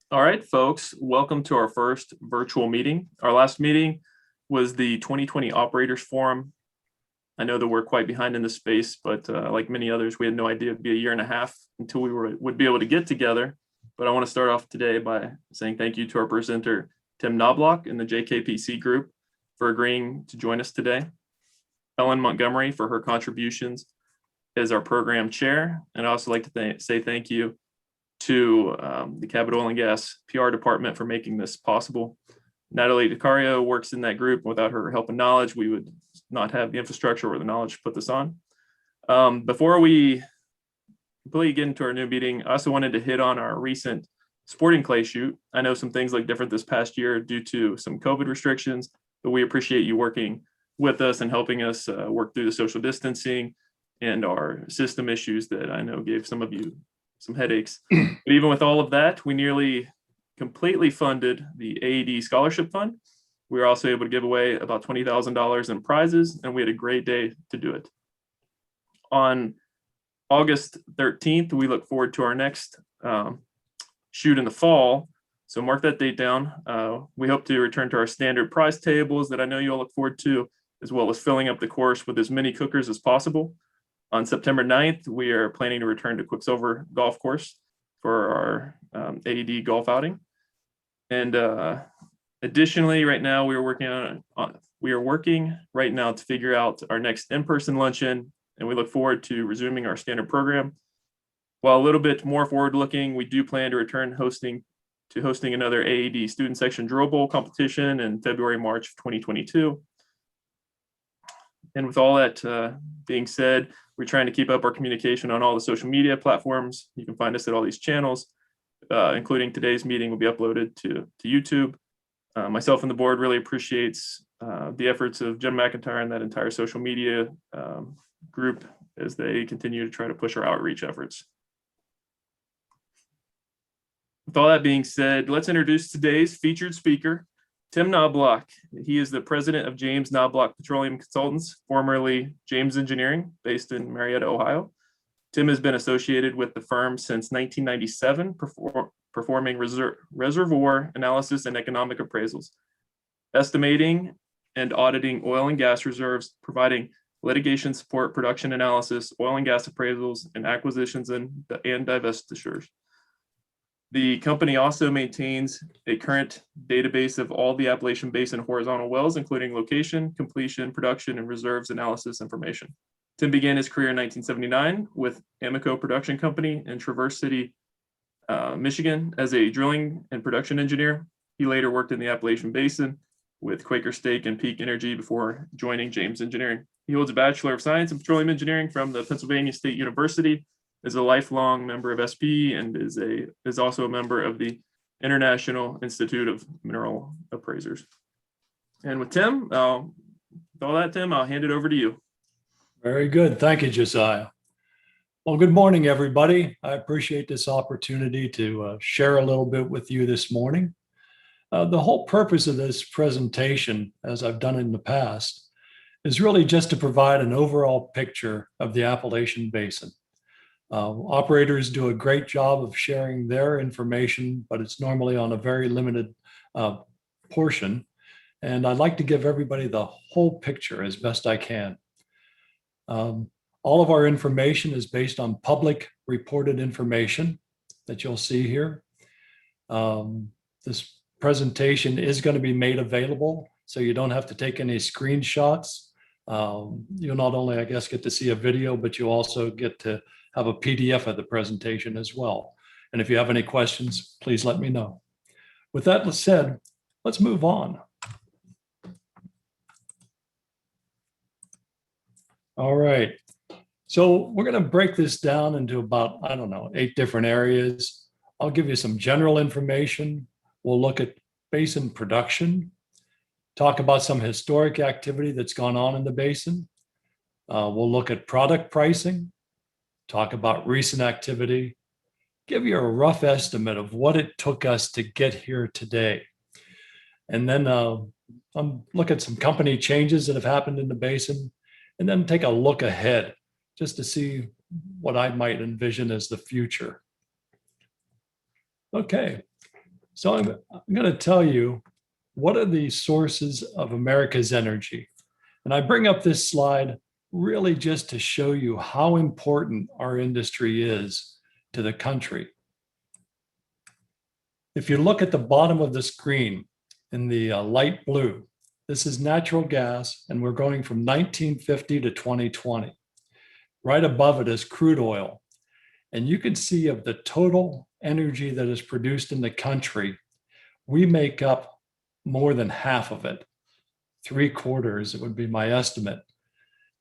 All right, folks, welcome to our first virtual meeting. Our last meeting was the 2020 Operators Forum. I know that we're quite behind in this space, but like many others, we had no idea it'd be a year and a half until we would be able to get together. But I want to start off today by saying thank you to our presenter, Tim Knobloch in the JKPC group for agreeing to join us today. Ellen Montgomery for her contributions as our program chair. And I'd also like to say thank you to the Cabot Oil and Gas PR department for making this possible. Natalie DiCario works in that group. Without her help and knowledge, we would not have the infrastructure or the knowledge to put this on. Before we completely get into our new meeting, I also wanted to hit on our recent sporting clay shoot. I know some things look different this past year due to some COVID restrictions, but we appreciate you working with us and helping us work through the social distancing and our system issues that I know gave some of you some headaches. But even with all of that, we nearly completely funded the AADE Scholarship Fund. We were also able to give away about $20,000 in prizes, and we had a great day to do it. On August 13th, we look forward to our next shoot in the fall. So mark that date down. We hope to return to our standard prize tables that I know you all look forward to, as well as filling up the course with as many cookers as possible. On September 9th, we are planning to return to Quicksilver Golf Course for our AADE golf outing. And additionally, right now we are working right now to figure out our next in-person luncheon, and we look forward to resuming our standard program. While a little bit more forward-looking, we do plan to return hosting another AADE Student Section Drill Bowl competition in February, March of 2022. And with all that being said, we're trying to keep up our communication on all the social media platforms. You can find us at all these channels, including today's meeting will be uploaded to YouTube. Myself and the board really appreciates the efforts of Jen McIntyre and that entire social media group as they continue to try to push our outreach efforts. With all that being said, let's introduce today's featured speaker, Tim Knobloch. He is the president of James Knobloch Petroleum Consultants, formerly James Engineering, based in Marietta, Ohio. Tim has been associated with the firm since 1997, performing reservoir analysis and economic appraisals, estimating and auditing oil and gas reserves, providing litigation support, production analysis, oil and gas appraisals, and acquisitions and divestitures. The company also maintains a current database of all the Appalachian Basin horizontal wells, including location, completion, production, and reserves analysis information. Tim began his career in 1979 with Amoco Production Company in Traverse City, Michigan, as a drilling and production engineer. He later worked in the Appalachian Basin with Quaker Stake and Peak Energy before joining James Engineering. He holds a Bachelor of Science in Petroleum Engineering from the Pennsylvania State University, is a lifelong member of SP, and is also a member of the International Institute of Mineral Appraisers. And with Tim, with all that, Tim, I'll hand it over to you. Very good. Thank you, Josiah. Well, good morning, everybody. I appreciate this opportunity to share a little bit with you this morning. The whole purpose of this presentation, as I've done in the past, is really just to provide an overall picture of the Appalachian Basin. Operators do a great job of sharing their information, but it's normally on a very limited portion. And I'd like to give everybody the whole picture as best I can. All of our information is based on public reported information that you'll see here. This presentation is going to be made available, so you don't have to take any screenshots. You'll not only, I guess, get to see a video, but you also get to have a PDF of the presentation as well. And if you have any questions, please let me know. With that said, let's move on. All right. So we're going to break this down into about, 8 different areas. I'll give you some general information. We'll look at basin production, talk about some historic activity that's gone on in the basin. We'll look at product pricing, talk about recent activity, give you a rough estimate of what it took us to get here today. And then look at some company changes that have happened in the basin, and then take a look ahead just to see what I might envision as the future. Okay, So I'm going to tell you what are the sources of America's energy. And I bring up this slide really just to show you how important our industry is to the country. If you look at the bottom of the screen in the light blue, this is natural gas, and we're going from 1950 to 2020. Right above it is crude oil. And you can see of the total energy that is produced in the country, we make up more than half of it. 3/4, it would be my estimate.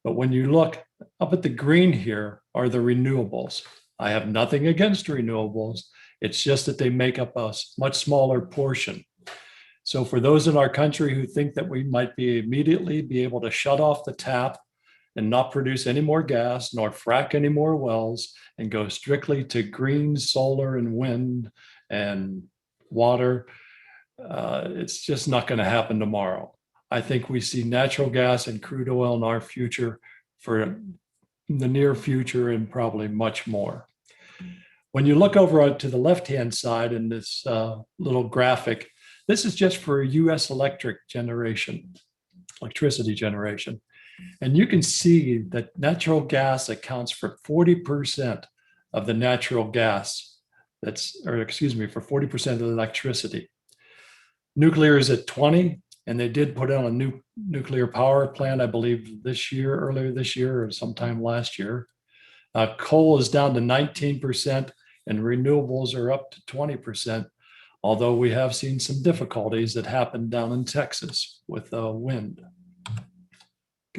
But when you look up at the green here are the renewables. I have nothing against renewables. It's just that they make up a much smaller portion. So for those in our country who think that we might be immediately be able to shut off the tap and not produce any more gas, nor frack any more wells, and go strictly to green solar and wind and water, it's just not going to happen tomorrow. I think we see natural gas and crude oil in our future for the near future and probably much more. When you look over to the left-hand side in this little graphic, this is just for US electricity generation. And you can see that natural gas accounts for 40% of the natural gas for 40% of the electricity. Nuclear is at 20, and they did put on a new nuclear power plant, I believe earlier this year or sometime last year. Coal is down to 19%, and renewables are up to 20%, although we have seen some difficulties that happened down in Texas with wind.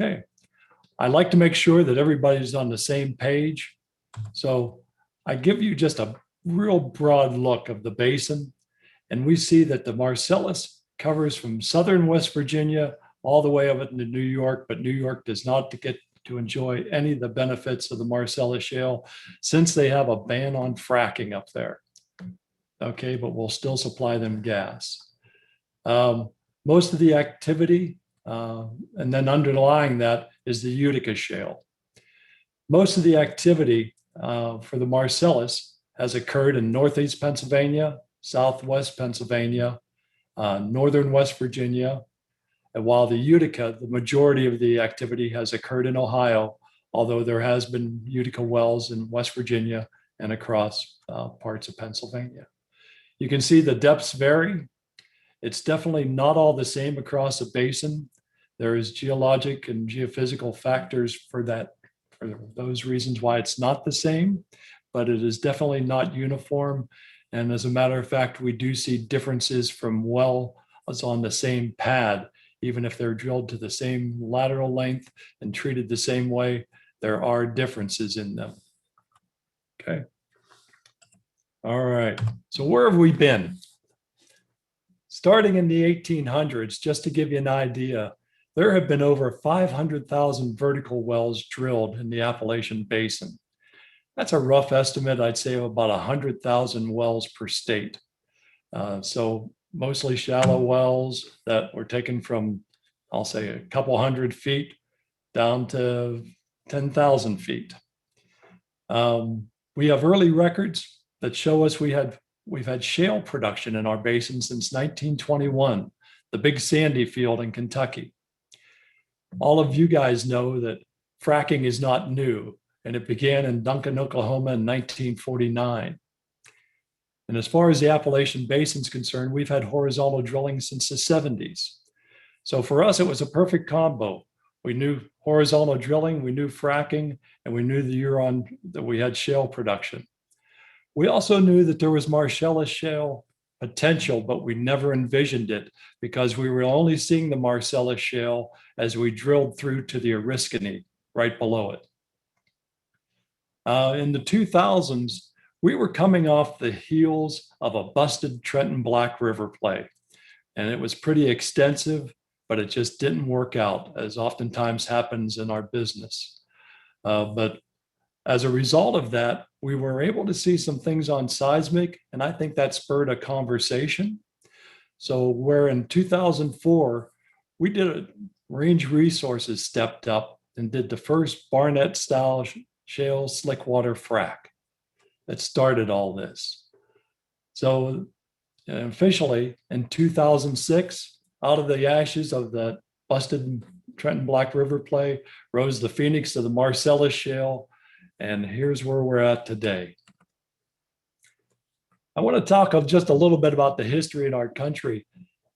Okay, I like to make sure that everybody's on the same page. So I give you just a real broad look of the basin, and we see that the Marcellus covers from southern West Virginia all the way up into New York, but New York does not get to enjoy any of the benefits of the Marcellus Shale since they have a ban on fracking up there. Okay, but we'll still supply them gas. Most of the activity, and then underlying that is the Utica Shale. Most of the activity for the Marcellus has occurred in Northeast Pennsylvania, Southwest Pennsylvania, Northern West Virginia, and while the Utica, the majority of the activity has occurred in Ohio, although there has been Utica wells in West Virginia and across parts of Pennsylvania. You can see the depths vary. It's definitely not all the same across the basin. There is geologic and geophysical factors for those reasons why it's not the same, but it is definitely not uniform. And as a matter of fact, we do see differences from wells on the same pad, even if they're drilled to the same lateral length and treated the same way, there are differences in them. Okay. All right. So where have we been? Starting in the 1800s, just to give you an idea, there have been over 500,000 vertical wells drilled in the Appalachian Basin. That's a rough estimate, I'd say, of about 100,000 wells per state. So mostly shallow wells that were taken from, I'll say, a couple hundred feet down to 10,000 feet. We have early records that show us we've had shale production in our basin since 1921, the Big Sandy field in Kentucky. All of you guys know that fracking is not new, and it began in Duncan, Oklahoma in 1949. And as far as the Appalachian Basin is concerned, we've had horizontal drilling since the 70s. So for us, it was a perfect combo. We knew horizontal drilling, we knew fracking, and we knew that we had shale production. We also knew that there was Marcellus Shale potential, but we never envisioned it because we were only seeing the Marcellus Shale as we drilled through to the Oriskany right below it. In the 2000s, we were coming off the heels of a busted Trenton Black River play, and it was pretty extensive, but it just didn't work out, as oftentimes happens in our business. But as a result of that, we were able to see some things on seismic, and I think that spurred a conversation. So where in 2004, we did a Range Resources stepped up and did the first Barnett-style shale slickwater frac that started all this. So officially in 2006, out of the ashes of the busted Trenton Black River play rose the phoenix of the Marcellus Shale. And here's where we're at today. I want to talk just a little bit about the history in our country.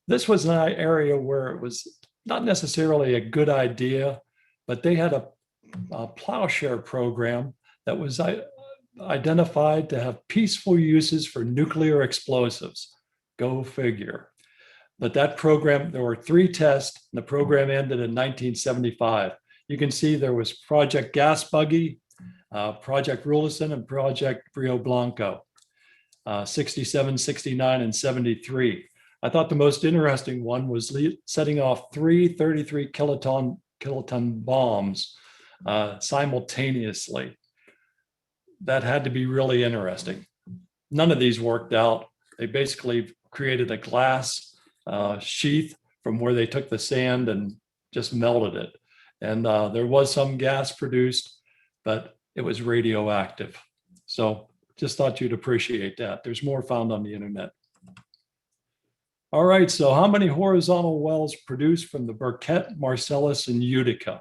This was an area where it was not necessarily a good idea, but they had a plowshare program that was identified to have peaceful uses for nuclear explosives. Go figure. But that program, there were 3 tests, and the program ended in 1975. You can see there was Project Gas Buggy, Project Rulison, and Project Rio Blanco, 67, 69, and 73. I thought the most interesting one was setting off 3 33 kiloton bombs simultaneously. That had to be really interesting. None of these worked out. They basically created a glass sheath from where they took the sand and just melted it. And there was some gas produced, but it was radioactive. So just thought you'd appreciate that. There's more found on the internet. All right, so how many horizontal wells produced from the Burkett, Marcellus, and Utica?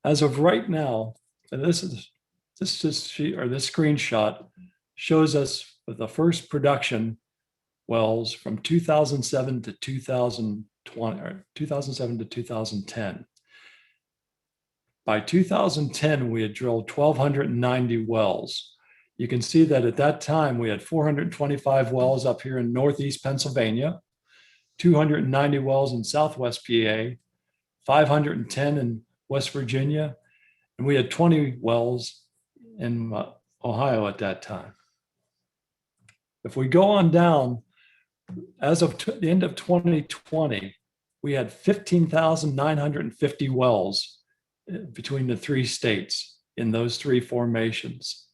As of right now, and this screenshot shows us the first production wells from 2007 to 2020, or 2007 to 2010. By 2010, we had drilled 1,290 wells. You can see that at that time, we had 425 wells up here in Northeast Pennsylvania, 290 wells in Southwest PA, 510 in West Virginia, and we had 20 wells in Ohio at that time. If we go on down, as of the end of 2020, we had 15,950 wells between the 3 states in those 3 formations.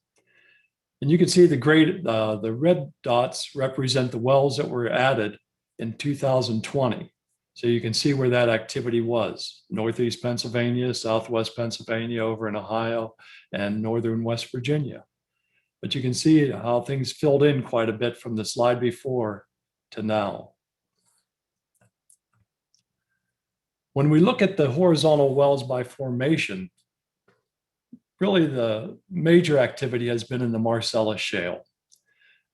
And you can see the red dots represent the wells that were added in 2020. So you can see where that activity was: Northeast Pennsylvania, Southwest Pennsylvania, over in Ohio, and Northern West Virginia. But you can see how things filled in quite a bit from the slide before to now. When we look at the horizontal wells by formation, really the major activity has been in the Marcellus Shale.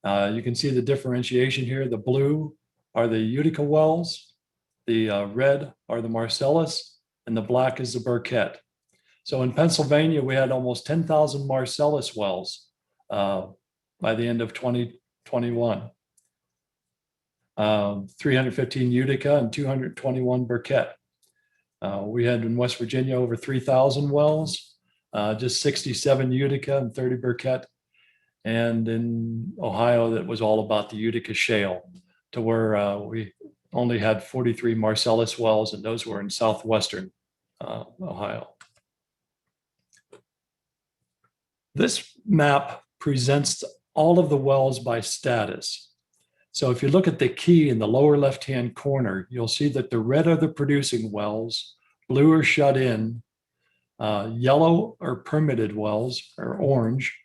You can see the differentiation here. The blue are the Utica wells, the red are the Marcellus, and the black is the Burkett. So in Pennsylvania, we had almost 10,000 Marcellus wells by the end of 2021. 315 Utica and 221 Burkett. We had in West Virginia over 3,000 wells, just 67 Utica and 30 Burkett. And in Ohio, that was all about the Utica Shale, to where we only had 43 Marcellus wells, and those were in southwestern Ohio. This map presents all of the wells by status. So if you look at the key in the lower left-hand corner, you'll see that the red are the producing wells, blue are shut in, yellow are permitted wells, or orange,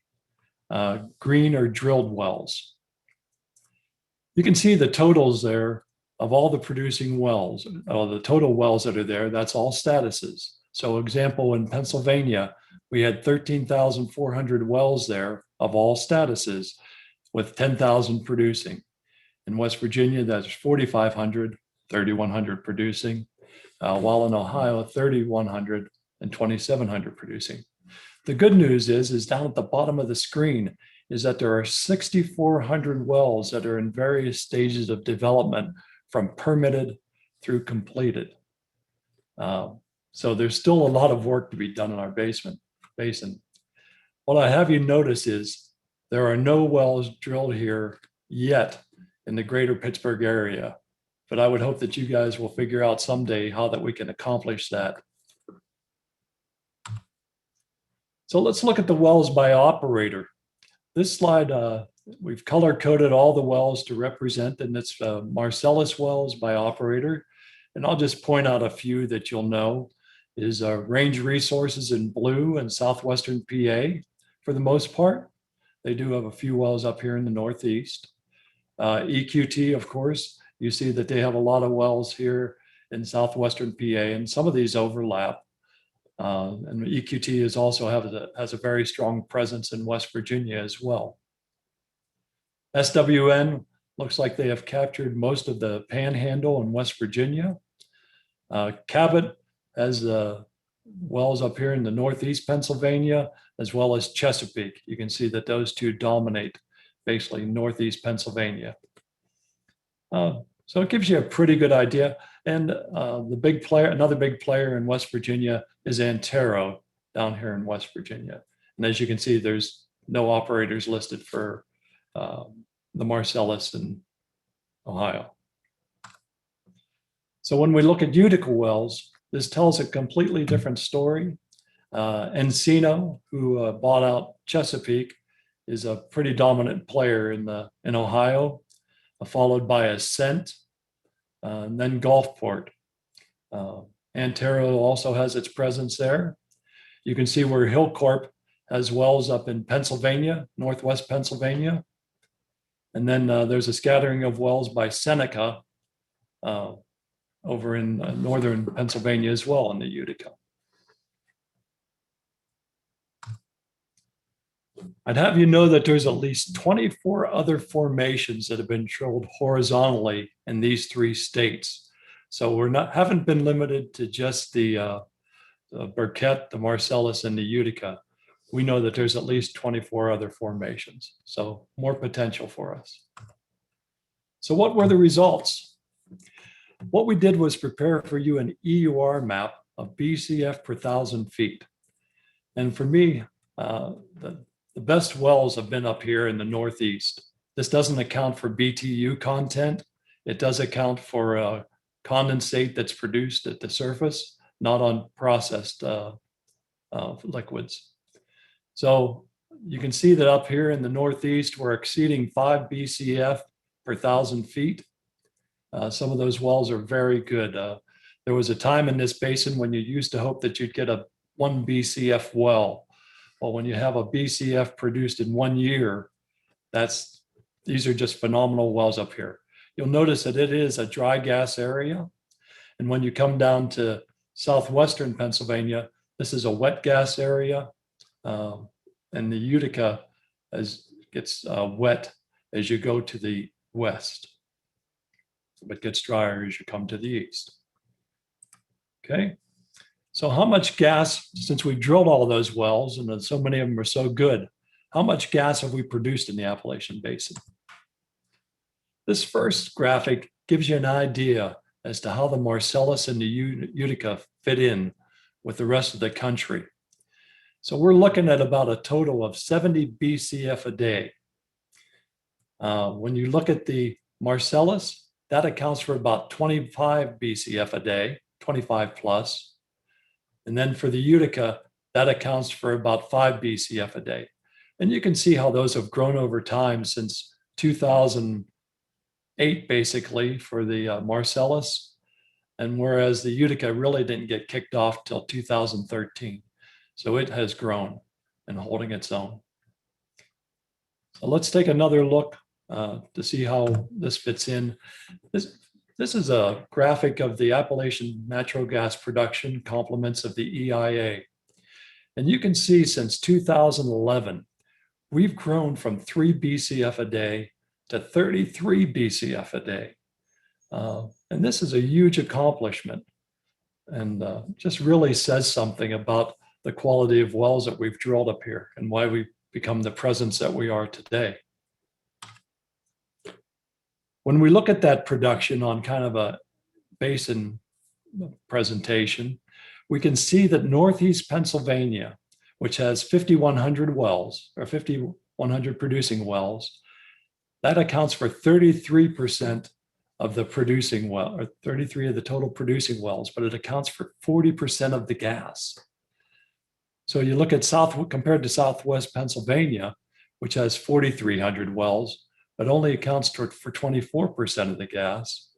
green are drilled wells. You can see the totals there of all the producing wells, the total wells that are there, that's all statuses. So example, in Pennsylvania, we had 13,400 wells there of all statuses, with 10,000 producing. In West Virginia, that's 4,500, 3,100 producing, while in Ohio, 3,100 and 2,700 producing. The good news is down at the bottom of the screen is that there are 6,400 wells that are in various stages of development, from permitted through completed. So there's still a lot of work to be done in our basin. What I have you notice is there are no wells drilled here yet in the greater Pittsburgh area, but I would hope that you guys will figure out someday how that we can accomplish that. So let's look at the wells by operator. This slide, we've color coded all the wells to represent, and it's Marcellus wells by operator. And I'll just point out a few that you'll know is Range Resources in blue and southwestern PA for the most part. They do have a few wells up here in the Northeast. EQT, of course, you see that they have a lot of wells here in southwestern PA, and some of these overlap. And EQT is also has a very strong presence in West Virginia as well. SWN looks like they have captured most of the panhandle in West Virginia. Cabot has wells up here in the Northeast Pennsylvania, as well as Chesapeake. You can see that those two dominate basically Northeast Pennsylvania. So it gives you a pretty good idea. And another big player in West Virginia is Antero down here in West Virginia. And as you can see, there's no operators listed for the Marcellus in Ohio. So when we look at Utica wells, this tells a completely different story. Encino, who bought out Chesapeake, is a pretty dominant player in Ohio, followed by Ascent, and then Gulfport. Antero also has its presence there. You can see where Hillcorp has wells up in Pennsylvania, Northwest Pennsylvania. And then there's a scattering of wells by Seneca over in northern Pennsylvania as well in the Utica. I'd have you know that there's at least 24 other formations that have been drilled horizontally in these three states. So haven't been limited to just the Burkett, the Marcellus, and the Utica. We know that there's at least 24 other formations. So more potential for us. So what were the results? What we did was prepare for you an EUR map of BCF per 1,000 feet. And for me, the best wells have been up here in the Northeast. This doesn't account for BTU content. It does account for condensate that's produced at the surface, not on processed liquids. So you can see that up here in the Northeast, we're exceeding 5 BCF per 1,000 feet. Some of those wells are very good. There was a time in this basin when you used to hope that you'd get a 1 BCF well. Well, when you have a BCF produced in 1 year, these are just phenomenal wells up here. You'll notice that it is a dry gas area. And when you come down to southwestern Pennsylvania, this is a wet gas area. And the Utica gets wet as you go to the west, but gets drier as you come to the east. Okay. So how much gas, since we drilled all those wells and so many of them are so good, how much gas have we produced in the Appalachian Basin? This first graphic gives you an idea as to how the Marcellus and the Utica fit in with the rest of the country. So we're looking at about a total of 70 BCF a day. When you look at the Marcellus, that accounts for about 25 BCF a day, 25 plus. And then for the Utica, that accounts for about 5 BCF a day. And you can see how those have grown over time since 2008, basically, for the Marcellus. And whereas the Utica really didn't get kicked off till 2013. So it has grown and holding its own. So let's take another look to see how this fits in. This is a graphic of the Appalachian natural gas production complements of the EIA. And you can see since 2011, we've grown from 3 BCF a day to 33 BCF a day. And this is a huge accomplishment and just really says something about the quality of wells that we've drilled up here and why we've become the presence that we are today. When we look at that production on kind of a basin presentation, we can see that Northeast Pennsylvania, which has 5,100 wells or 5,100 producing wells, that accounts for 33% of the producing well, or 33 of the total producing wells, but it accounts for 40% of the gas. So you look at compared to Southwest Pennsylvania, which has 4,300 wells, but only accounts for 24% of the gas.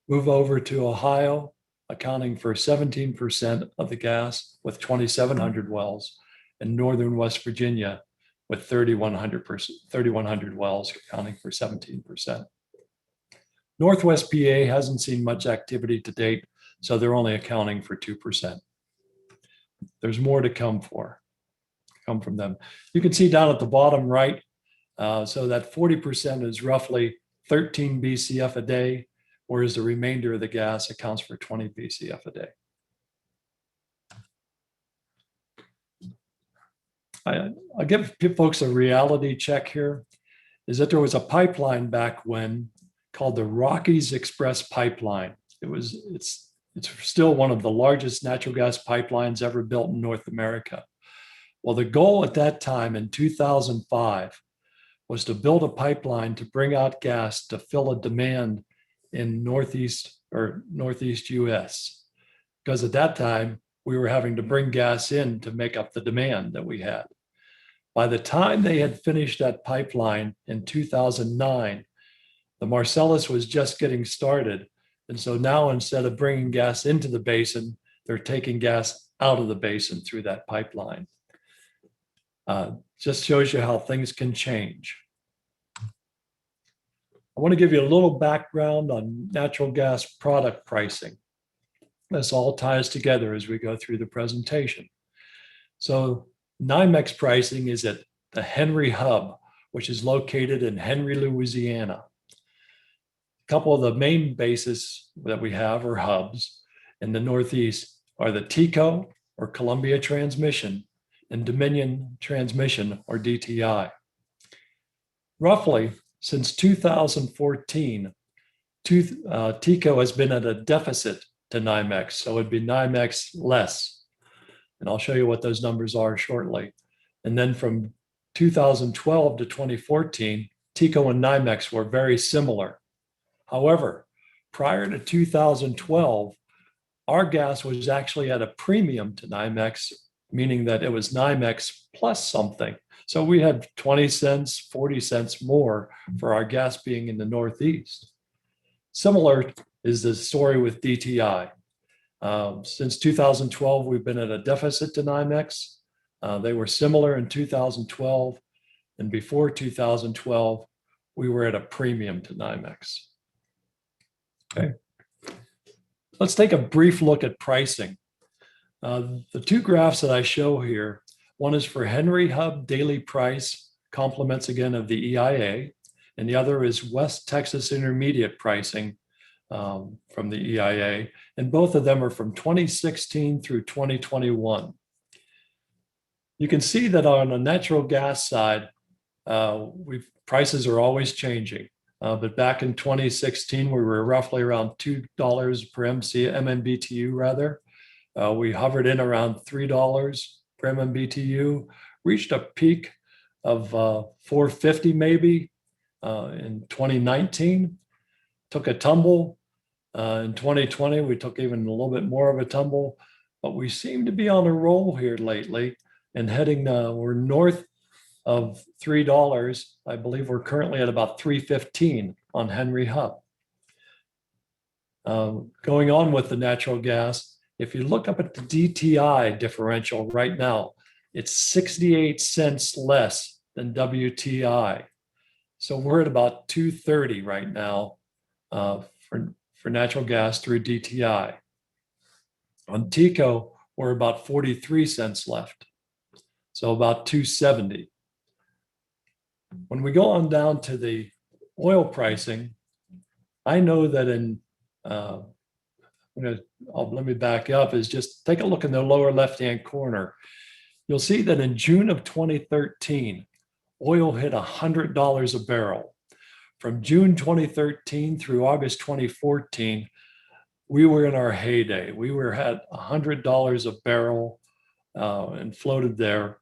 Move over to Ohio, accounting for 17% of the gas with 2,700 wells, and northern West Virginia with 3,100 wells accounting for 17%. Northwest PA hasn't seen much activity to date, so they're only accounting for 2%. There's more to come from them. You can see down at the bottom right, so that 40% is roughly 13 BCF a day, whereas the remainder of the gas accounts for 20 BCF a day. I'll give folks a reality check here, is that there was a pipeline back when called the Rockies Express Pipeline. It's still one of the largest natural gas pipelines ever built in North America. Well, the goal at that time in 2005 was to build a pipeline to bring out gas to fill a demand in Northeast US. Because at that time, we were having to bring gas in to make up the demand that we had. By the time they had finished that pipeline in 2009, the Marcellus was just getting started. And so now instead of bringing gas into the basin, they're taking gas out of the basin through that pipeline. Just shows you how things can change. I want to give you a little background on natural gas product pricing. This all ties together as we go through the presentation. So NYMEX pricing is at the Henry Hub, which is located in Henry, Louisiana. A couple of the main bases that we have, or hubs, in the Northeast are the TECO, or Columbia Transmission, and Dominion Transmission, or DTI. Roughly since 2014, TECO has been at a deficit to NYMEX, so it'd be NYMEX less. And I'll show you what those numbers are shortly. And then from 2012 to 2014, TECO and NYMEX were very similar. However, prior to 2012, our gas was actually at a premium to NYMEX, meaning that it was NYMEX plus something. So we had 20 cents, 40 cents more for our gas being in the Northeast. Similar is the story with DTI. Since 2012, we've been at a deficit to NYMEX. They were similar in 2012, and before 2012, we were at a premium to NYMEX. Okay. Let's take a brief look at pricing. The two graphs that I show here, one is for Henry Hub daily price, complements again of the EIA, and the other is West Texas Intermediate pricing from the EIA, and both of them are from 2016 through 2021. You can see that on the natural gas side, prices are always changing. But back in 2016, we were roughly around $2 per MMBTU rather. We hovered in around $3 per MMBTU, reached a peak of $4.50 maybe in 2019, took a tumble. In 2020, we took even a little bit more of a tumble, but we seem to be on a roll here lately and heading, we're north of $3. I believe we're currently at about $3.15 on Henry Hub. Going on with the natural gas, if you look up at the DTI differential right now, it's 68 cents less than WTI. So we're at about $2.30 right now for natural gas through DTI. On TECO, we're about 43 cents left. So about $2.70. When we go on down to the oil pricing, I know that let me back up, is just take a look in the lower left-hand corner. You'll see that in June of 2013, oil hit $100 a barrel. From June 2013 through August 2014, we were in our heyday. We were at $100 a barrel and floated there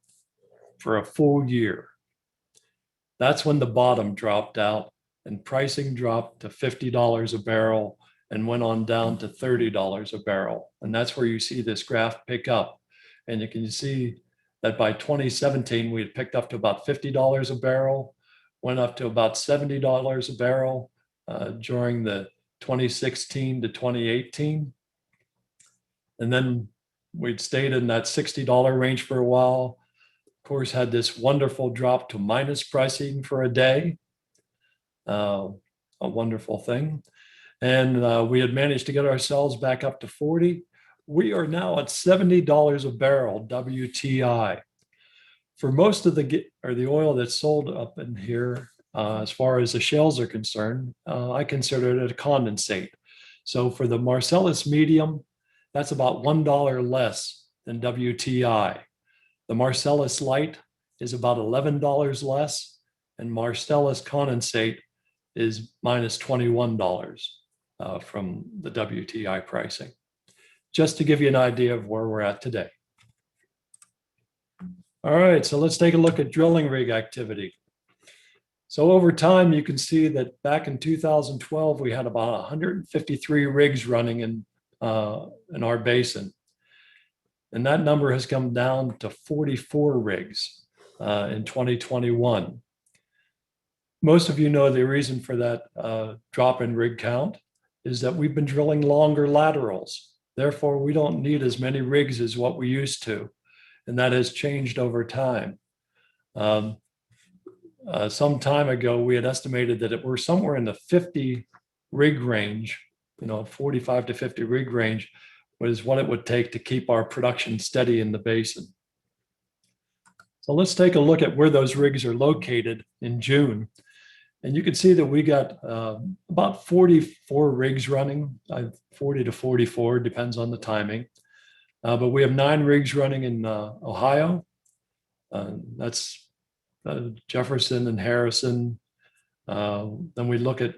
for a full year. That's when the bottom dropped out and pricing dropped to $50 a barrel and went on down to $30 a barrel. And that's where you see this graph pick up. And you can see that by 2017, we had picked up to about $50 a barrel, went up to about $70 a barrel during the 2016 to 2018. And then we'd stayed in that $60 range for a while. of course, had this wonderful drop to minus pricing for a day. A wonderful thing. And we had managed to get ourselves back up to 40. We are now at $70 a barrel WTI. For most of the oil that's sold up in here, as far as the shales are concerned, I consider it a condensate. So for the Marcellus medium, that's about $1 less than WTI. The Marcellus light is about $11 less, and Marcellus condensate is minus $21 from the WTI pricing. Just to give you an idea of where we're at today. All right, so let's take a look at drilling rig activity. So over time, you can see that back in 2012, we had about 153 rigs running in our basin. And that number has come down to 44 rigs in 2021. Most of you know the reason for that drop in rig count is that we've been drilling longer laterals. Therefore, we don't need as many rigs as what we used to. And that has changed over time. Some time ago, we had estimated that we're somewhere in the 50 rig range, 45 to 50 rig range was what it would take to keep our production steady in the basin. So let's take a look at where those rigs are located in June. And you can see that we got about 44 rigs running, 40 to 44, depends on the timing. But we have 9 rigs running in Ohio. That's Jefferson and Harrison. Then we look at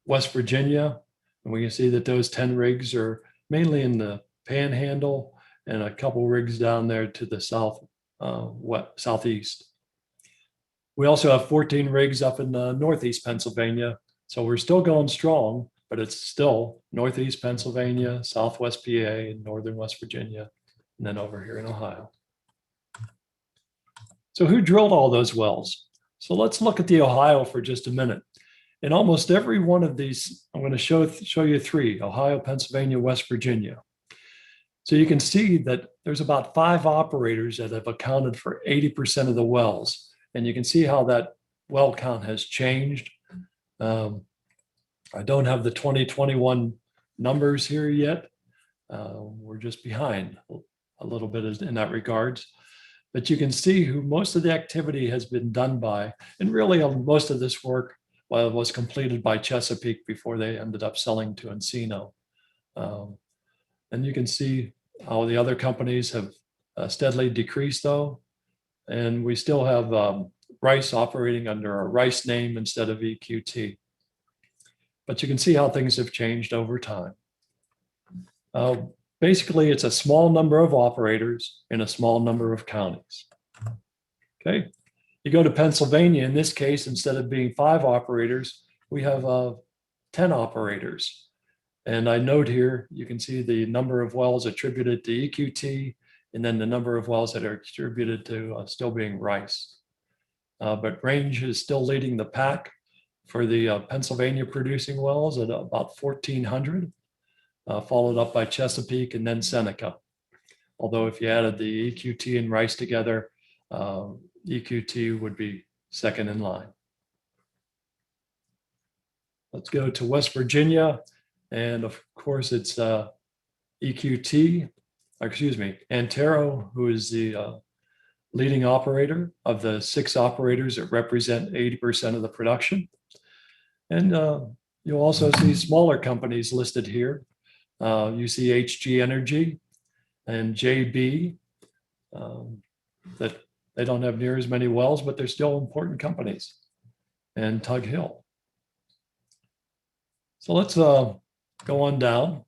West Virginia, and we can see that those 10 rigs are mainly in the Panhandle and a couple rigs down there to the southeast. We also have 14 rigs up in Northeast Pennsylvania. So we're still going strong, but it's still Northeast Pennsylvania, Southwest PA, and Northern West Virginia, and then over here in Ohio. So who drilled all those wells? So let's look at the Ohio for just a minute. In almost every one of these, I'm going to show you 3, Ohio, Pennsylvania, West Virginia. So you can see that there's about 5 operators that have accounted for 80% of the wells. And you can see how that well count has changed. I don't have the 2021 numbers here yet. We're just behind a little bit in that regards. But you can see who most of the activity has been done by. And really most of this work was completed by Chesapeake before they ended up selling to Encino. And you can see how the other companies have steadily decreased though. And we still have Rice operating under a Rice name instead of EQT. But you can see how things have changed over time. Basically, it's a small number of operators in a small number of counties. Okay, you go to Pennsylvania, in this case, instead of being 5 operators, we have 10 operators. And I note here, you can see the number of wells attributed to EQT, and then the number of wells that are attributed to still being Rice. But Range is still leading the pack for the Pennsylvania producing wells at about 1,400, followed up by Chesapeake and then Seneca. Although if you added the EQT and Rice together, EQT would be second in line. Let's go to West Virginia. And of course, it's Antero, who is the leading operator of the 6 operators that represent 80% of the production. And you'll also see smaller companies listed here. You see HG Energy and JB, that they don't have near as many wells, but they're still important companies, and Tug Hill. So let's go on down.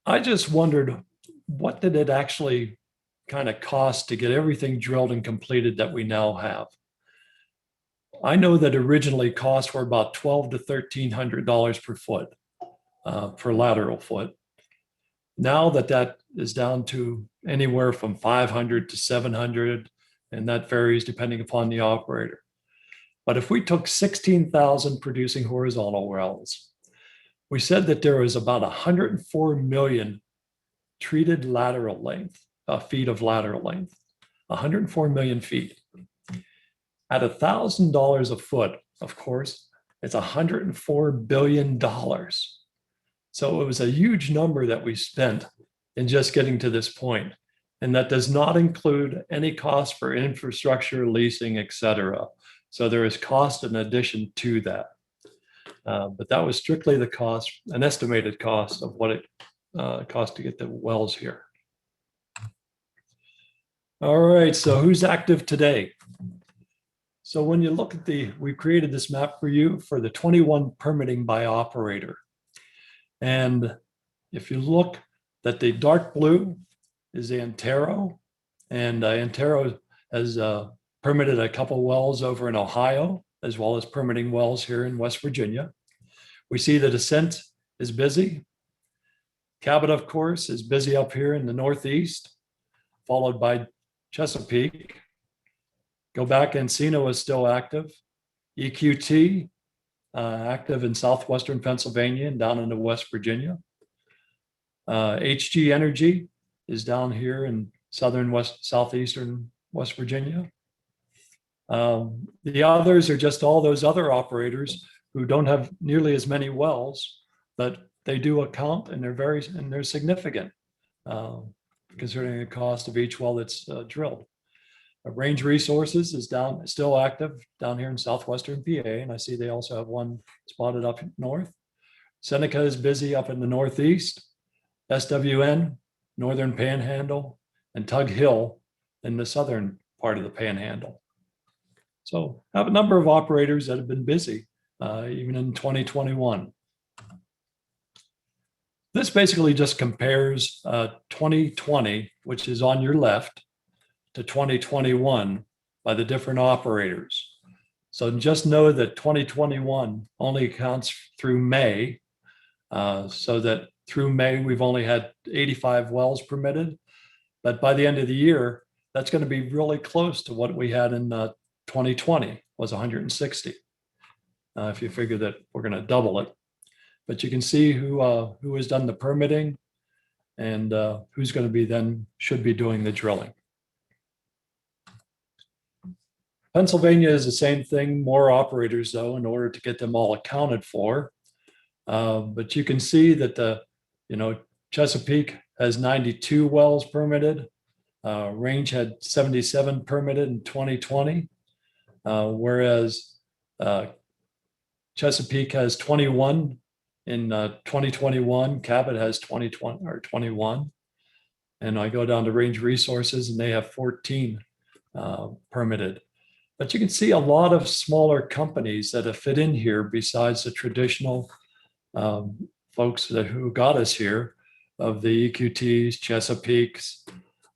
I just wondered, what did it actually kind of cost to get everything drilled and completed that we now have? I know that originally costs were about $1,200 to $1,300 per foot, per lateral foot. Now that is down to anywhere from 500 to 700, and that varies depending upon the operator. But if we took 16,000 producing horizontal wells, we said that there was about 104 million treated lateral length feet of lateral length, 104 million feet. At $1,000 a foot, of course, it's $104 billion. So it was a huge number that we spent in just getting to this point. And that does not include any cost for infrastructure, leasing, et cetera. So there is cost in addition to that. But that was strictly the cost, an estimated cost of what it cost to get the wells here. All right, so who's active today? So when you look at we created this map for you for the 21 permitting by operator. And if you look that the dark blue is Antero, and Antero has permitted a couple wells over in Ohio, as well as permitting wells here in West Virginia. We see the Descent is busy. Cabot, of course, is busy up here in the Northeast, followed by Chesapeake. Go back, Encino is still active. EQT, active in southwestern Pennsylvania and down into West Virginia. HG Energy is down here in southeastern West Virginia. The others are just all those other operators who don't have nearly as many wells, but they do account, and they're significant, considering the cost of each well that's drilled. Range Resources is still active down here in southwestern PA, and I see they also have one spotted up north. Seneca is busy up in the Northeast. SWN, Northern Panhandle, and Tug Hill in the southern part of the Panhandle. So I have a number of operators that have been busy, even in 2021. This basically just compares 2020, which is on your left, to 2021 by the different operators. So just know that 2021 only counts through May, so that through May, we've only had 85 wells permitted. But by the end of the year, that's going to be really close to what we had in 2020, was 160. If you figure that we're going to double it. But you can see who has done the permitting and who's going to be should be doing the drilling. Pennsylvania is the same thing, more operators though, in order to get them all accounted for. But you can see that Chesapeake has 92 wells permitted. Range had 77 permitted in 2020, whereas Chesapeake has 21 in 2021. Cabot has 21. And I go down to Range Resources and they have 14 permitted. But you can see a lot of smaller companies that have fit in here besides the traditional folks who got us here, of the EQTs, Chesapeake's,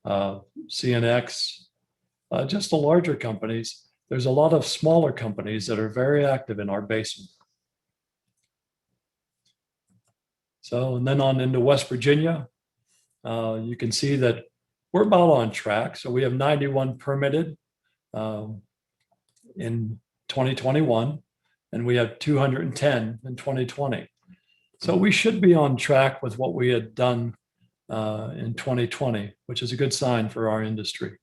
CNX, just the larger companies. There's a lot of smaller companies that are very active in our basin. So, and then on into West Virginia, you can see that we're about on track. So we have 91 permitted in 2021, and we have 210 in 2020. So we should be on track with what we had done in 2020, which is a good sign for our industry.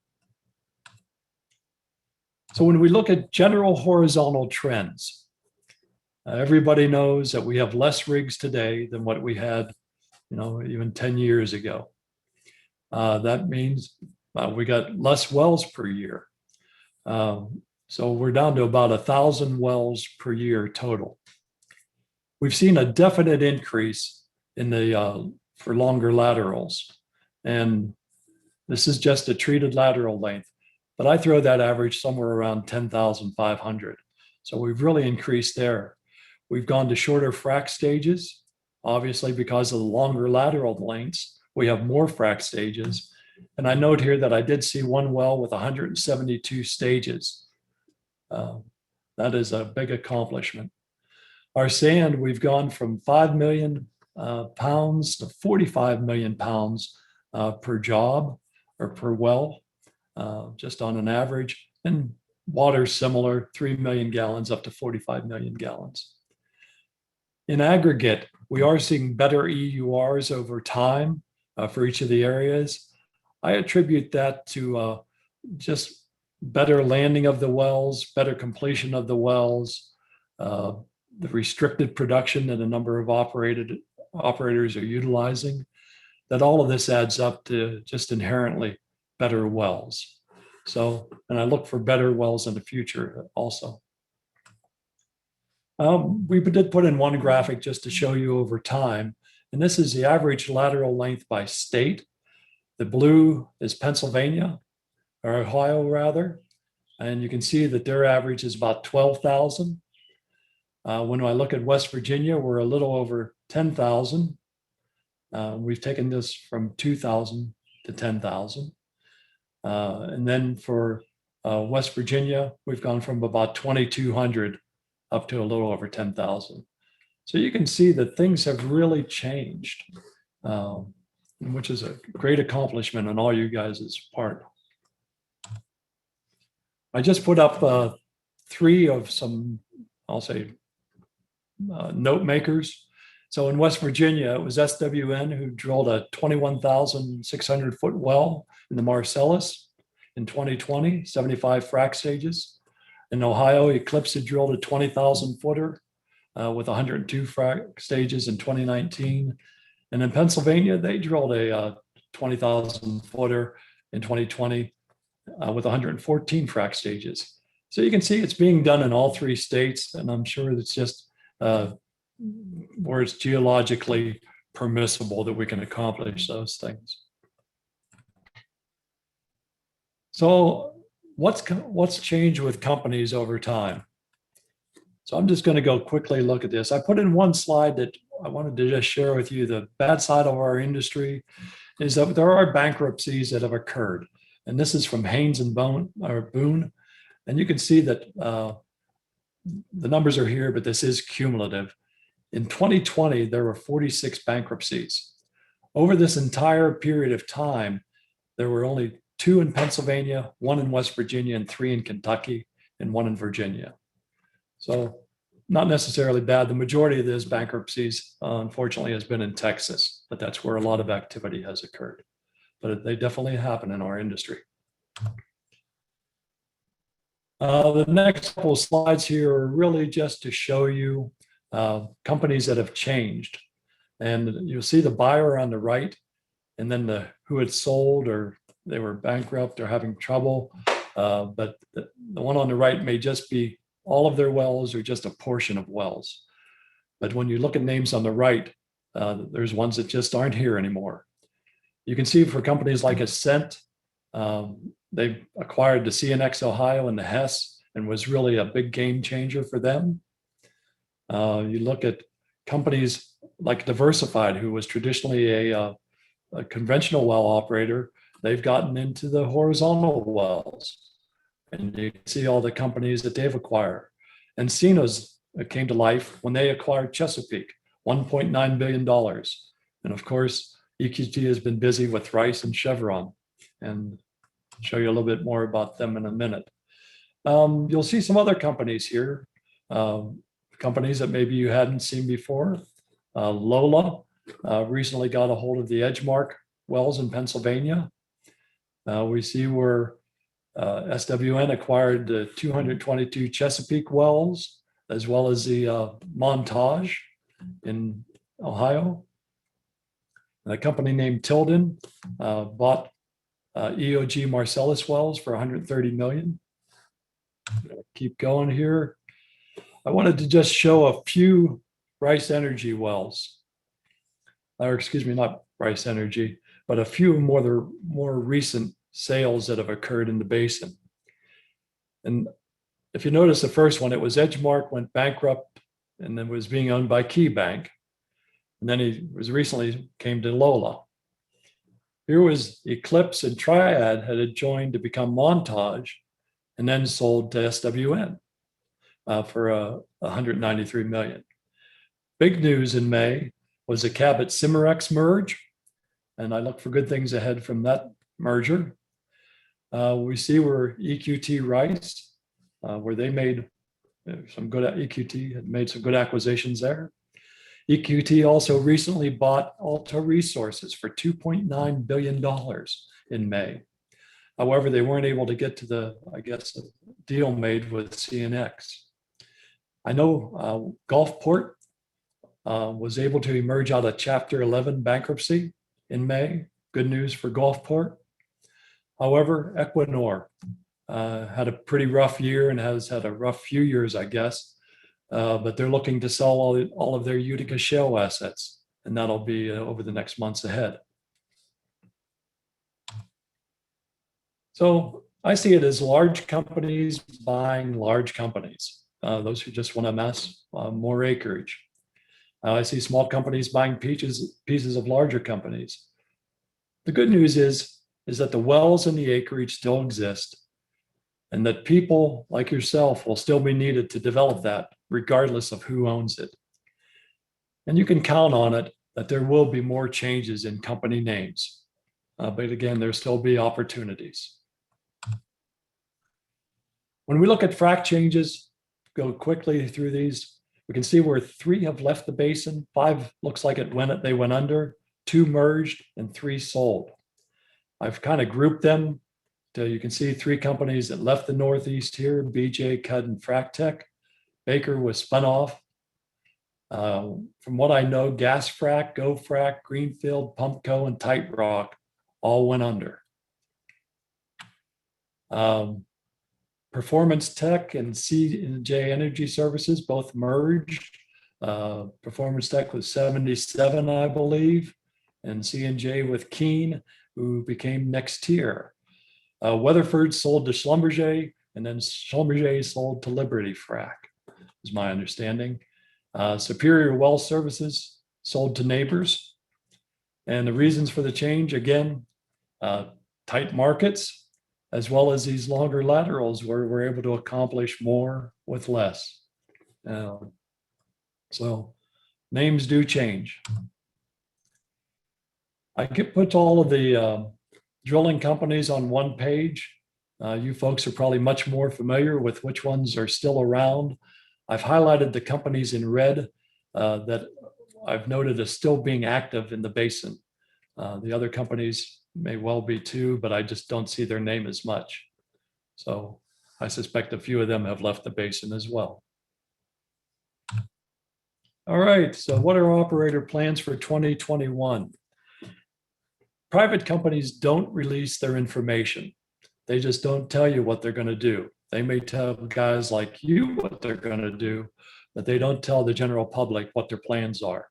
So when we look at general horizontal trends, everybody knows that we have less rigs today than what we had, even 10 years ago. That means we got less wells per year. So we're down to about 1,000 wells per year total. We've seen a definite increase in for longer laterals. And this is just a treated lateral length, but I throw that average somewhere around 10,500. So we've really increased there. We've gone to shorter frac stages, obviously because of the longer lateral lengths. We have more frac stages. And I note here that I did see one well with 172 stages. That is a big accomplishment. Our sand, we've gone from 5 million pounds to 45 million pounds per job or per well, just on an average. And water similar, 3 million gallons up to 45 million gallons. In aggregate, we are seeing better EURs over time for each of the areas. I attribute that to just better landing of the wells, better completion of the wells, the restricted production that a number of operators are utilizing, that all of this adds up to just inherently better wells. So, and I look for better wells in the future also. We did put in one graphic just to show you over time, and this is the average lateral length by state. The blue is Pennsylvania, or Ohio rather, and you can see that their average is about 12,000. When I look at West Virginia, we're a little over 10,000. We've taken this from 2,000 to 10,000. And then for West Virginia, we've gone from about 2,200 up to a little over 10,000. So you can see that things have really changed, which is a great accomplishment on all you guys' part. I just put up 3 of some, I'll say, note makers. So in West Virginia, it was SWN who drilled a 21,600 foot well in the Marcellus in 2020, 75 frac stages. In Ohio, Eclipse had drilled a 20,000 footer with 102 frac stages in 2019. And in Pennsylvania, they drilled a 20,000 footer in 2020 with 114 frac stages. So you can see it's being done in all 3 states, and I'm sure it's just where it's geologically permissible that we can accomplish those things. So what's changed with companies over time? So I'm just going to go quickly look at this. I put in one slide that I wanted to just share with you. The bad side of our industry is that there are bankruptcies that have occurred. And this is from Haynes and Boone. And you can see that the numbers are here, but this is cumulative. In 2020, there were 46 bankruptcies. Over this entire period of time, there were only 2 in Pennsylvania, 1 in West Virginia, and 3 in Kentucky, and 1 in Virginia. So not necessarily bad. The majority of those bankruptcies, unfortunately, has been in Texas, but that's where a lot of activity has occurred. But they definitely happen in our industry. The next couple of slides here are really just to show you companies that have changed. And you'll see the buyer on the right, and then who had sold or they were bankrupt or having trouble. But the one on the right may just be all of their wells or just a portion of wells. But when you look at names on the right, there's ones that just aren't here anymore. You can see for companies like Ascent, they acquired the CNX Ohio and the Hess and was really a big game changer for them. You look at companies like Diversified, who was traditionally a conventional well operator. They've gotten into the horizontal wells. And you can see all the companies that they've acquired. Encino's came to life when they acquired Chesapeake, $1.9 billion. And of course, EQT has been busy with Rice and Chevron. And I'll show you a little bit more about them in a minute. You'll see some other companies here, companies that maybe you hadn't seen before. Lola recently got a hold of the Edgemark wells in Pennsylvania. We see where SWN acquired the 222 Chesapeake wells, as well as the Montage in Ohio. And a company named Tilden bought EOG Marcellus wells for $130 million. Keep going here. I wanted to just show a few Rice Energy wells, or excuse me, not Rice Energy, but a few more recent sales that have occurred in the basin. And if you notice the first one, it was Edgemark went bankrupt and then was being owned by KeyBank. And then he was recently came to Lola. Here was Eclipse and Triad had joined to become Montage and then sold to SWN for $193 million. Big news in May was the Cabot Cimarex merge. And I look for good things ahead from that merger. We see where EQT Rice, where they made some good, EQT had made some good acquisitions there. EQT also recently bought Alta Resources for $2.9 billion in May. However, they weren't able to get to the, I guess, a deal made with CNX. I know Gulfport was able to emerge out of Chapter 11 bankruptcy in May. Good news for Gulfport. However, Equinor had a pretty rough year and has had a rough few years, I guess. But they're looking to sell all of their Utica Shale assets, and that'll be over the next months ahead. So I see it as large companies buying large companies, those who just want to amass more acreage. I see small companies buying pieces of larger companies. The good news is that the wells and the acreage still exist, and that people like yourself will still be needed to develop that, regardless of who owns it. And you can count on it that there will be more changes in company names. But again, there'll still be opportunities. When we look at frac changes, go quickly through these, we can see where 3 have left the basin, 5 looks like they went under, 2 merged, and 3 sold. I've kind of grouped them. You can see 3 companies that left the Northeast here, BJ, Cud, and FracTech. Baker was spun off. From what I know, Gas Frac, Go Frac, Greenfield, Pumpco, and Tight Rock all went under. Performance Tech and C&J Energy Services both merged. Performance Tech was 77, I believe, and C&J with Keene, who became Nextier. Weatherford sold to Schlumberger, and then Schlumberger sold to Liberty Frac, is my understanding. Superior Well Services sold to Neighbors. And the reasons for the change, again, tight markets, as well as these longer laterals where we're able to accomplish more with less. So names do change. I put all of the drilling companies on one page. You folks are probably much more familiar with which ones are still around. I've highlighted the companies in red that I've noted as still being active in the basin. The other companies may well be too, but I just don't see their name as much. So I suspect a few of them have left the basin as well. All right, so what are operator plans for 2021? Private companies don't release their information. They just don't tell you what they're going to do. They may tell guys like you what they're going to do, but they don't tell the general public what their plans are.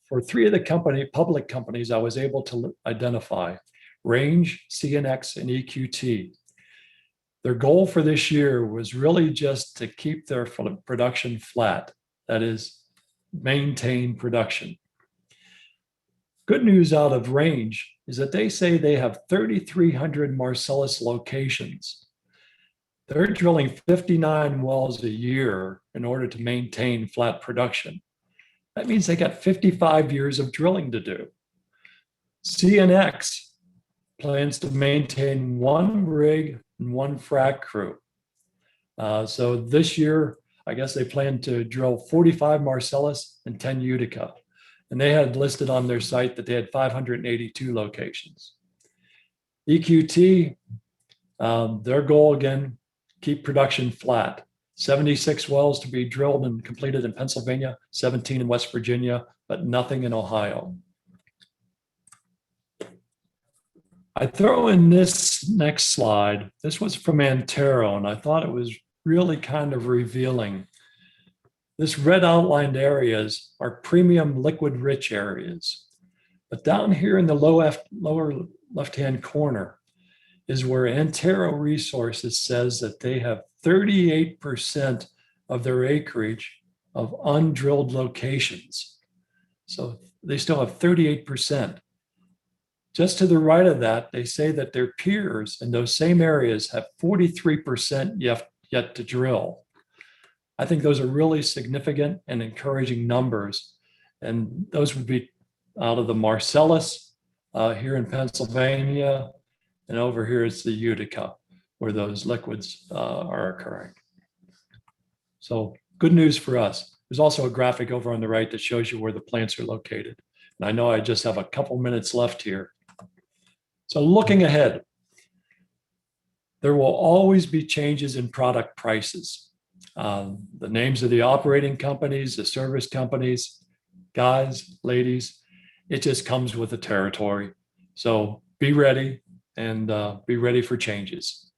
For 3 of the public companies, I was able to identify Range, CNX, and EQT. Their goal for this year was really just to keep their production flat. That is, maintain production. Good news out of Range is that they say they have 3,300 Marcellus locations. They're drilling 59 wells a year in order to maintain flat production. That means they got 55 years of drilling to do. CNX plans to maintain 1 rig and 1 frac crew. So this year, I guess they plan to drill 45 Marcellus and 10 Utica. And they had listed on their site that they had 582 locations. EQT, their goal again, keep production flat. 76 wells to be drilled and completed in Pennsylvania, 17 in West Virginia, but nothing in Ohio. I throw in this next slide. This was from Antero, and I thought it was really kind of revealing. This red outlined areas are premium liquid rich areas. But down here in the lower left-hand corner is where Antero Resources says that they have 38% of their acreage of undrilled locations. So they still have 38%. Just to the right of that, they say that their peers in those same areas have 43% yet to drill. I think those are really significant and encouraging numbers. And those would be out of the Marcellus here in Pennsylvania, and over here is the Utica, where those liquids are occurring. So good news for us. There's also a graphic over on the right that shows you where the plants are located. And I know I just have a couple minutes left here. So looking ahead, there will always be changes in product prices. The names of the operating companies, the service companies, guys, ladies, it just comes with the territory. So be ready and be ready for changes.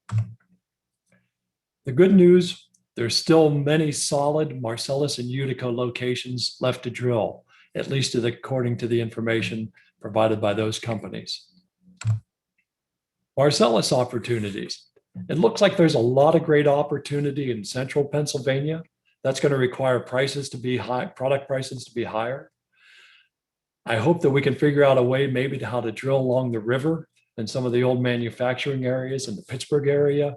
The good news, there's still many solid Marcellus and Utica locations left to drill, at least according to the information provided by those companies. Marcellus opportunities. It looks like there's a lot of great opportunity in central Pennsylvania. That's going to require prices to be high, product prices to be higher. I hope that we can figure out a way maybe to how to drill along the river and some of the old manufacturing areas in the Pittsburgh area.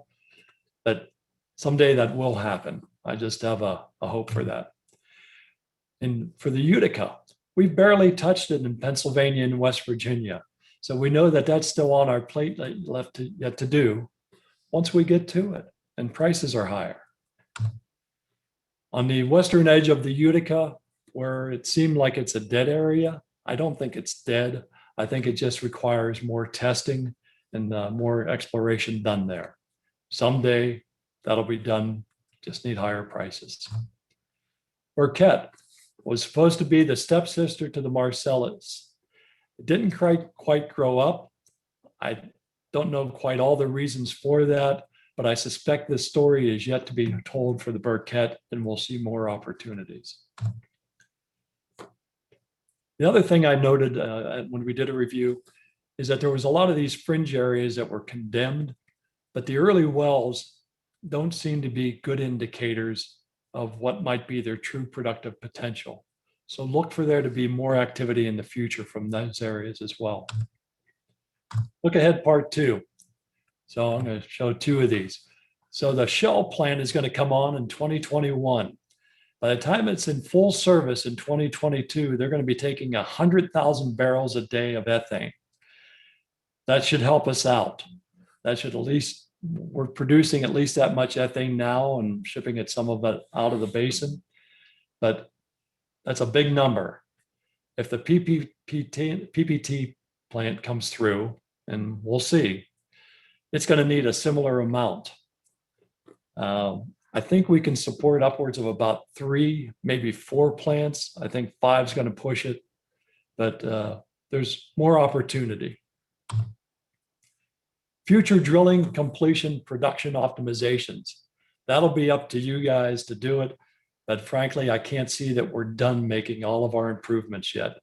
But someday that will happen. I just have a hope for that. And for the Utica, we've barely touched it in Pennsylvania and West Virginia. So we know that that's still on our plate yet to do once we get to it and prices are higher. On the western edge of the Utica, where it seemed like it's a dead area, I don't think it's dead. I think it just requires more testing and more exploration done there. Someday that'll be done, just need higher prices. Burkett was supposed to be the stepsister to the Marcellus. It didn't quite grow up. I don't know quite all the reasons for that, but I suspect this story is yet to be told for the Burkett, and we'll see more opportunities. The other thing I noted when we did a review is that there was a lot of these fringe areas that were condemned, but the early wells don't seem to be good indicators of what might be their true productive potential. So look for there to be more activity in the future from those areas as well. Look ahead, part 2. So I'm going to show 2 of these. So the Shell plant is going to come on in 2021. By the time it's in full service in 2022, they're going to be taking 100,000 barrels a day of ethane. That should help us out. That should at least, we're producing at least that much ethane now and shipping it some of it out of the basin. But that's a big number. If the PPT plant comes through, and we'll see, it's going to need a similar amount. I think we can support upwards of about 3, maybe 4 plants. I think 5 is going to push it, but there's more opportunity. Future drilling, completion, production optimizations. That'll be up to you guys to do it. But frankly, I can't see that we're done making all of our improvements yet.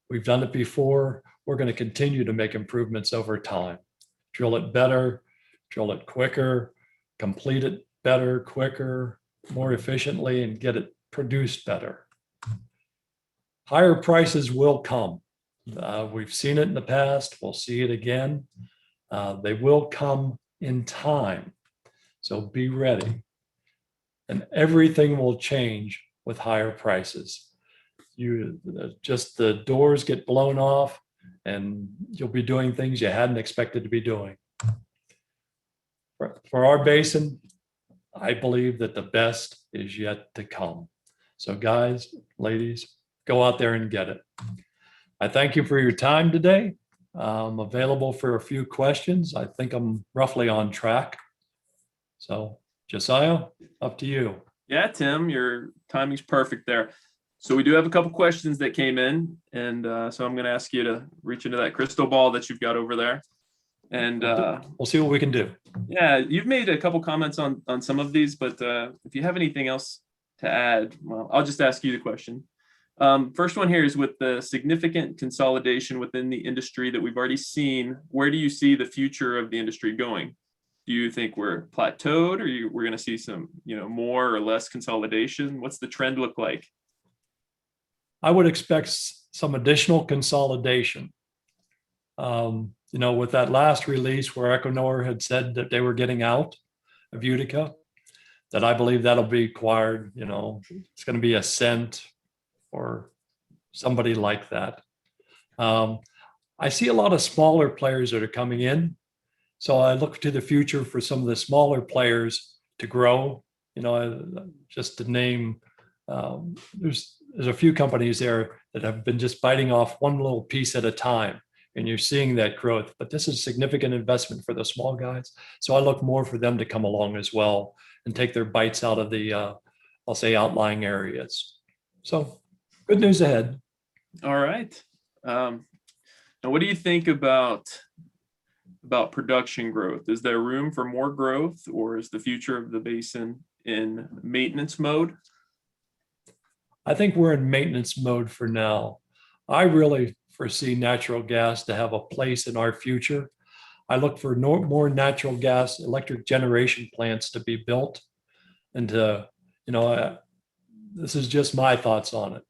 We've done it before. We're going to continue to make improvements over time. Drill it better, drill it quicker, complete it better, quicker, more efficiently, and get it produced better. Higher prices will come. We've seen it in the past. We'll see it again. They will come in time. So be ready. And everything will change with higher prices. Just the doors get blown off and you'll be doing things you hadn't expected to be doing. For our basin, I believe that the best is yet to come. So guys, ladies, go out there and get it. I thank you for your time today. I'm available for a few questions. I think I'm roughly on track. So Josiah, up to you. Yeah, Tim, your timing's perfect there. So we do have a couple questions that came in, and so I'm going to ask you to reach into that crystal ball that you've got over there. And we'll see what we can do. Yeah, you've made a couple comments on some of these, but if you have anything else to add, well, I'll just ask you the question. First one here is, with the significant consolidation within the industry that we've already seen, where do you see the future of the industry going? Do you think we're plateaued, or we're going to see some, more or less consolidation? What's the trend look like? I would expect some additional consolidation. With that last release where Equinor had said that they were getting out of Utica, that I believe that'll be acquired. It's going to be Ascent or somebody like that. I see a lot of smaller players that are coming in. So I look to the future for some of the smaller players to grow. Just to name, there's a few companies there that have been just biting off one little piece at a time. and you're seeing that growth. But this is significant investment for the small guys. So I look more for them to come along as well and take their bites out of the, I'll say, outlying areas. So good news ahead. All right. Now, what do you think about production growth? Is there room for more growth, or is the future of the basin in maintenance mode? I think we're in maintenance mode for now. I really foresee natural gas to have a place in our future. I look for more natural gas electric generation plants to be built, and to, this is just my thoughts on it.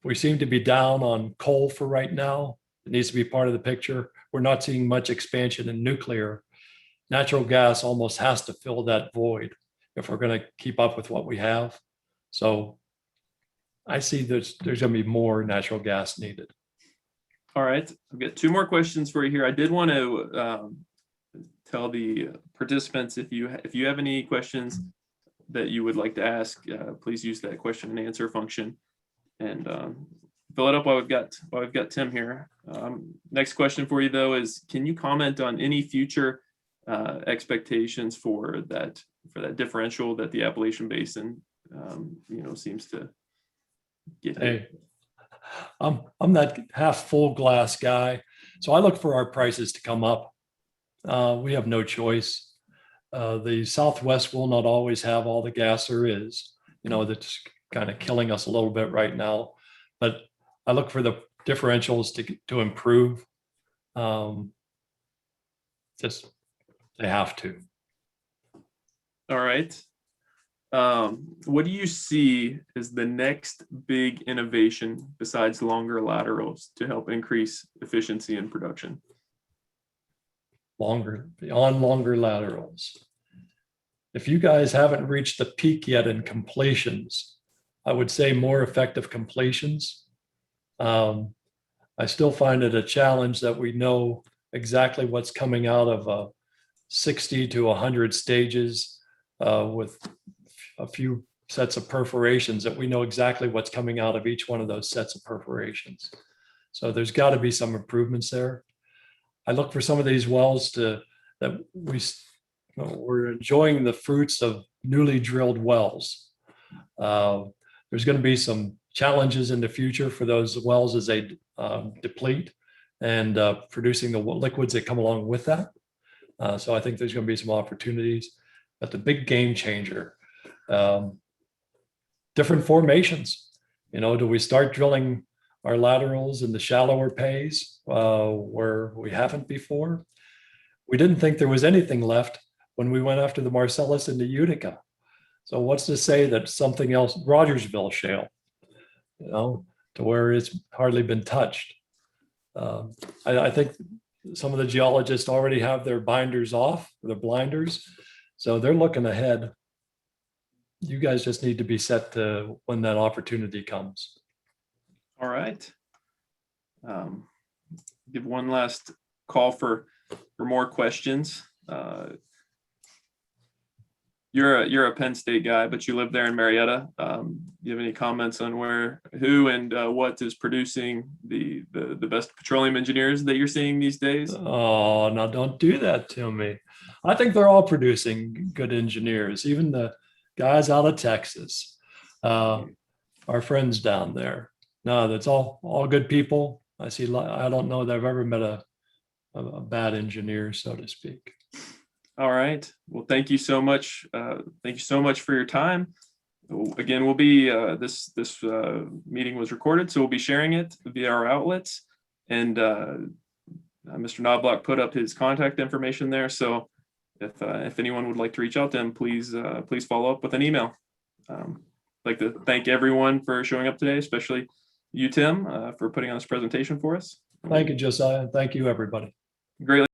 We seem to be down on coal for right now. It needs to be part of the picture. We're not seeing much expansion in nuclear. Natural gas almost has to fill that void if we're going to keep up with what we have. So I see there's going to be more natural gas needed. All right, I've got two more questions for you here. I did want to tell the participants, if you have any questions that you would like to ask, please use that question and answer function, and fill it up while we've got Tim here. Next question for you though is, can you comment on any future expectations for that differential that the Appalachian Basin seems to get? Hey, I'm that half full glass guy, so I look for our prices to come up. We have no choice. The Southwest will not always have all the gas there is. That's kind of killing us a little bit right now. But I look for the differentials to improve. Just they have to. All right. What do you see as the next big innovation besides longer laterals to help increase efficiency in production? Beyond longer laterals. If you guys haven't reached the peak yet in completions, I would say more effective completions. I still find it a challenge that we know exactly what's coming out of 60 to 100 stages with a few sets of perforations, that we know exactly what's coming out of each one of those sets of perforations. So there's got to be some improvements there. I look for some of these wells that we're enjoying the fruits of newly drilled wells. There's going to be some challenges in the future for those wells as they deplete and producing the liquids that come along with that. So I think there's going to be some opportunities. But the big game changer, different formations. Do we start drilling our laterals in the shallower pays where we haven't before? We didn't think there was anything left when we went after the Marcellus and the Utica. So what's to say that something else, Rogersville Shale, to where it's hardly been touched? I think some of the geologists already have their binders off, their blinders. So they're looking ahead. You guys just need to be set to when that opportunity comes. All right. Give one last call for more questions. You're a Penn State guy, but you live there in Marietta. Do you have any comments on who and what is producing the best petroleum engineers that you're seeing these days? Oh, now don't do that to me. I think they're all producing good engineers, even the guys out of Texas, our friends down there. No, that's all good people. I don't know that I've ever met a bad engineer, so to speak. All right. Well, thank you so much. Thank you so much for your time. Again, we'll be this meeting was recorded, so we'll be sharing it via our outlets. And Mr. Knobloch put up his contact information there. So if anyone would like to reach out to him, please follow up with an email. I'd like to thank everyone for showing up today, especially you, Tim, for putting on this presentation for us. Thank you, Josiah. Thank you, everybody. Greatly